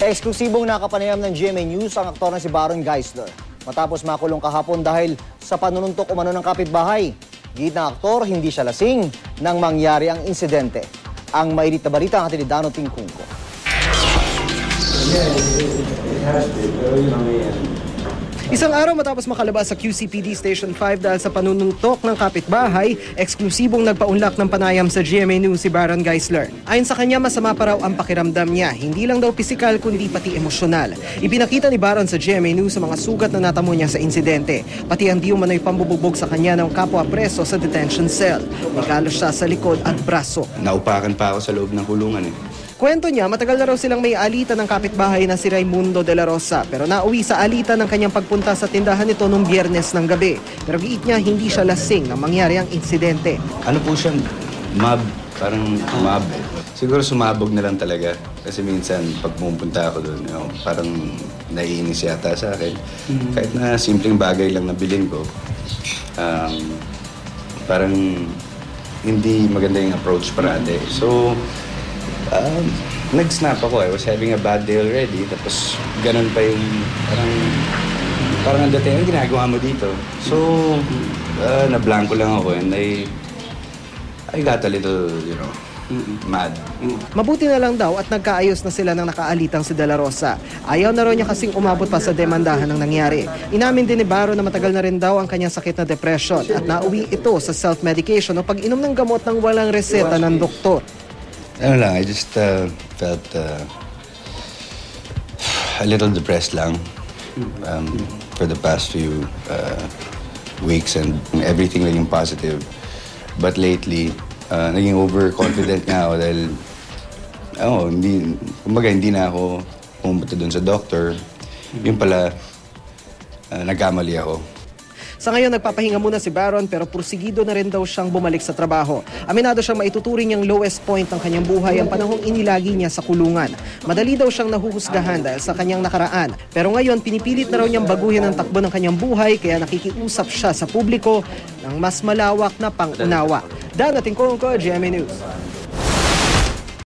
Eksklusibong nakapanayam ng GMA News ang aktor na si Baron Geisler matapos makulong kahapon dahil sa panununtok umano ng kapitbahay. Gid ng aktor, hindi siya lasing nang mangyari ang insidente. Ang mainit na balita ang atin ni Dano Tingkungko. Isang araw matapos makalabas sa QCPD Station 5 dahil sa panununtok ng kapitbahay, eksklusibong nagpaunlak ng panayam sa GMA News si Baron Geisler. Ayon sa kanya, masama pa raw ang pakiramdam niya, hindi lang daw pisikal kundi pati emosyonal. Ipinakita ni Baron sa GMA News sa mga sugat na natamo niya sa insidente, pati ang di umano'y pambubugbog sa kanya ng kapwa preso sa detention cell. Nagkalos siya sa likod at braso. Naupakan pa ako sa loob ng kulungan Kwento niya, matagal na raw silang may alitan ng kapitbahay na si Raimundo de la Rosa, pero nauwi sa alitan ng kanyang pagpunta sa tindahan nito noong Biyernes ng gabi. Pero giit niya, hindi siya lasing nang mangyari ang insidente. Ano po siya? Parang mob. Siguro sumabog na lang talaga. Kasi minsan, pag pumunta ako doon, parang naiinis yata sa akin. Kahit na simpleng bagay lang na bilhin ko, parang hindi maganda yung approach parate. So, nag-snap ako. I was having a bad day already. Tapos, ganun pa yung parang ang dating, ang ginagawa mo dito. So, na-blanco lang ako and I got a little, mad. Mabuti na lang daw at nagkaayos na sila ng nakaalitang si De La Rosa. Ayaw na raw niya kasing umabot pa sa demandahan ng nangyari. Inamin din ni Baro na matagal na rin daw ang kanyang sakit na depression at nauwi ito sa self-medication o pag-inom ng gamot ng walang reseta ng doktor. I just felt a little depressed lang for the past few weeks and everything naging positive. But lately, naging overconfident nga ako dahil hindi na ako pumunta doon sa doctor. Yung pala, nagkamali ako. Sa ngayon, nagpapahinga muna si Baron pero pursigido na rin daw siyang bumalik sa trabaho. Aminado siyang maituturing niyang lowest point ng kanyang buhay ang panahong inilagi niya sa kulungan. Madali daw siyang nahuhusgahan dahil sa kanyang nakaraan. Pero ngayon, pinipilit na raw niyang baguhin ang takbo ng kanyang buhay kaya nakikiusap siya sa publiko ng mas malawak na pangunawa. Dano Tingkungko, GMA News.